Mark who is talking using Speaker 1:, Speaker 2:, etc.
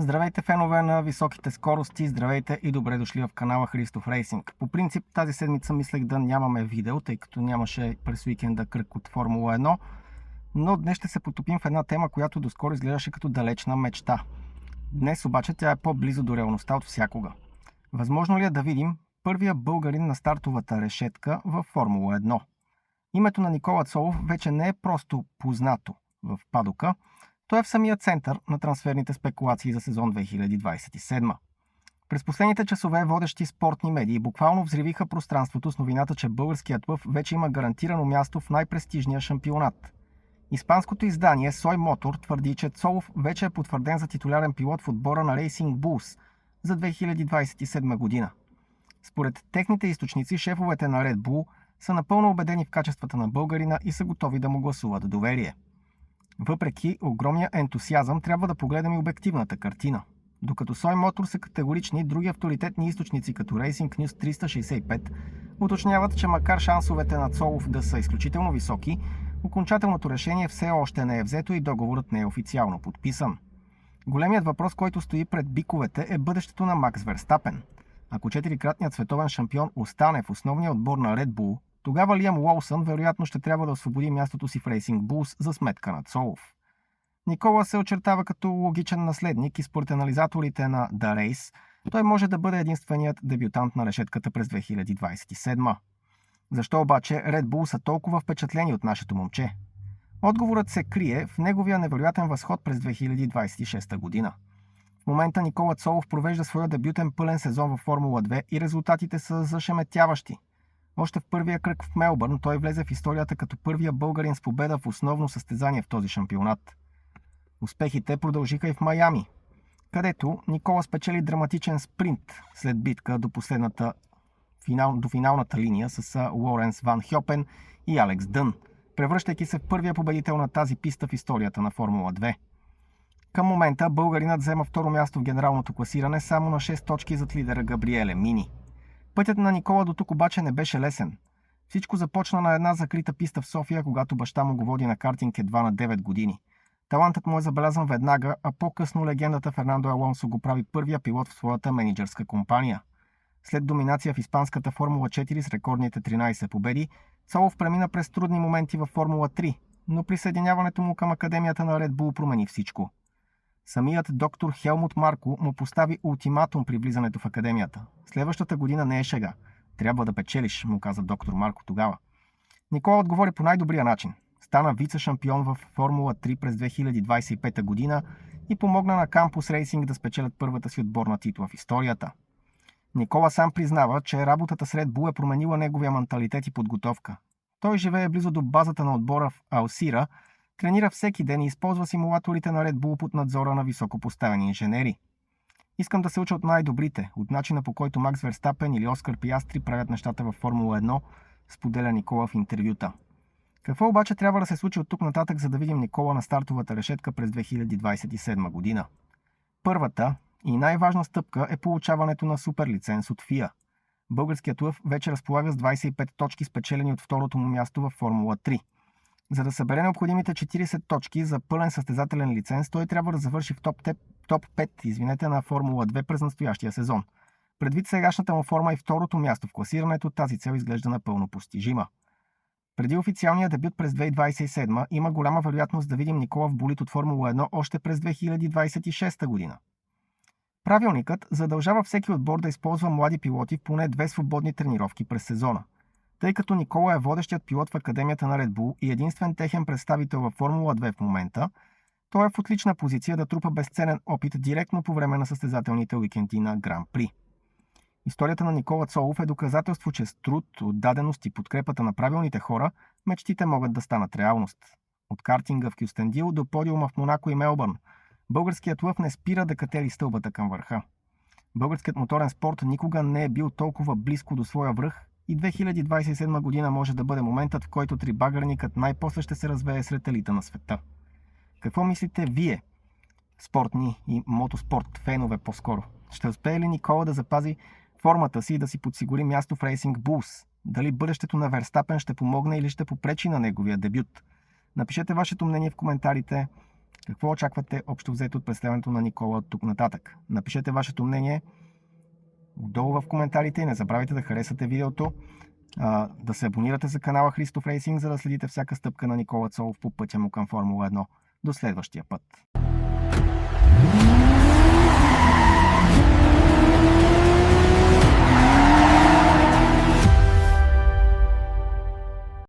Speaker 1: Здравейте, фенове на високите скорости, здравейте и добре дошли в канала Христов Рейсинг. По принцип тази седмица мислех да нямаме видео, тъй като нямаше през уикенда кръг от Формула 1, но днес ще се потопим в една тема, която доскоро изглеждаше като далечна мечта. Днес обаче тя е по-близо до реалността от всякога. Възможно ли е да видим първия българин на стартовата решетка в Формула 1? Името на Никола Цолов вече не е просто познато в падока, той е в самия център на трансферните спекулации за сезон 2027. През последните часове водещи спортни медии буквално взривиха пространството с новината, че българският лъв вече има гарантирано място в най-престижния шампионат. Испанското издание Soy Motor твърди, че Цолов вече е потвърден за титулярен пилот в отбора на Racing Bulls за 2027 година. Според техните източници, шефовете на Red Bull са напълно убедени в качествата на българина и са готови да му гласуват доверие. Въпреки огромния ентусиазъм, трябва да погледнем и обективната картина. Докато Soy Motor са категорични, други авторитетни източници като Racing News 365 уточняват, че макар шансовете на Цолов да са изключително високи, окончателното решение все още не е взето и договорът не е официално подписан. Големият въпрос, който стои пред биковете, е бъдещето на Макс Верстапен. Ако четирикратният световен шампион остане в основния отбор на Red Bull, тогава Лиам Уолсън вероятно ще трябва да освободи мястото си в Racing Bulls за сметка на Цолов. Никола се очертава като логичен наследник и според анализаторите на The Race, той може да бъде единственият дебютант на решетката през 2027. Защо обаче Red Bull са толкова впечатлени от нашето момче? Отговорът се крие в неговия невероятен възход през 2026 година. В момента Никола Цолов провежда своя дебютен пълен сезон във Формула 2 и резултатите са зашеметяващи. Още в първия кръг в Мелбърн той влезе в историята като първия българин с победа в основно състезание в този шампионат. Успехите продължиха и в Майами, където Никола спечели драматичен спринт след битка до финалната линия с Лоренс Ван Хьопен и Алекс Дън, превръщайки се в първия победител на тази писта в историята на Формула 2. Към момента българинът взема второ място в генералното класиране само на 6 точки зад лидера Габриеле Мини. Пътят на Никола до тук обаче не беше лесен. Всичко започна на една закрита писта в София, когато баща му го води на картинг едва на 9 години. Талантът му е забелязан веднага, а по-късно легендата Фернандо Алонсо го прави първия пилот в своята мениджърска компания. След доминация в испанската Формула 4 с рекордните 13 победи, Цолов премина през трудни моменти във Формула 3, но присъединяването му към академията на Red Bull промени всичко. Самият доктор Хелмут Марко му постави ултиматум при влизането в академията. Следващата година не е шега. Трябва да печелиш, му каза доктор Марко тогава. Никола отговори по най-добрия начин. Стана вице-шампион в Формула 3 през 2025 година и помогна на Кампус Рейсинг да спечелят първата си отборна титла в историята. Никола сам признава, че работата с Red Bull е променила неговия менталитет и подготовка. Той живее близо до базата на отбора в Алсира, тренира всеки ден и използва симулаторите на Red Bull под надзора на високопоставени инженери. Искам да се уча от най-добрите, от начина по който Макс Верстапен или Оскар Пиастри правят нещата във Формула 1, споделя Никола в интервюта. Какво обаче трябва да се случи от тук нататък, за да видим Никола на стартовата решетка през 2027 година? Първата и най-важна стъпка е получаването на суперлиценз от FIA. Българският лъв вече разполага с 25 точки, спечелени от второто му място във Формула 3. За да събере необходимите 40 точки за пълен състезателен лиценз, той трябва да завърши в топ 5 на Формула 2 през настоящия сезон. Предвид сегашната му форма и второто място в класирането, тази цел изглежда напълно постижима. Преди официалния дебют през 2027 има голяма вероятност да видим Никола в болид от Формула 1 още през 2026 година. Правилникът задължава всеки отбор да използва млади пилоти в поне 2 свободни тренировки през сезона. Тъй като Никола е водещият пилот в академията на Red Bull и единствен техен представител във Формула 2 в момента, той е в отлична позиция да трупа безценен опит директно по време на състезателните уикенди на Гран При. Историята на Никола Цолов е доказателство, че с труд, отдаденост и подкрепата на правилните хора, мечтите могат да станат реалност. От картинга в Кюстендил до подиума в Монако и Мелбърн, българският лъв не спира да катери стълбата към върха. Българският моторен спорт никога не е бил толкова близко до своя връх и 2027 година може да бъде моментът, в който трибагърникът най-после ще се развее сред елита на света. Какво мислите вие, спортни и мотоспорт фенове по-скоро? Ще успее ли Никола да запази формата си и да си подсигури място в Racing Bulls? Дали бъдещето на Верстапен ще помогне или ще попречи на неговия дебют? Напишете вашето мнение в коментарите. Какво очаквате общо взето от представянето на Никола тук нататък? Напишете вашето мнение отдолу в коментарите и не забравяйте да харесате видеото, да се абонирате за канала Христов Рейсинг, за да следите всяка стъпка на Никола Цолов по пътя му към Формула 1. До следващия път!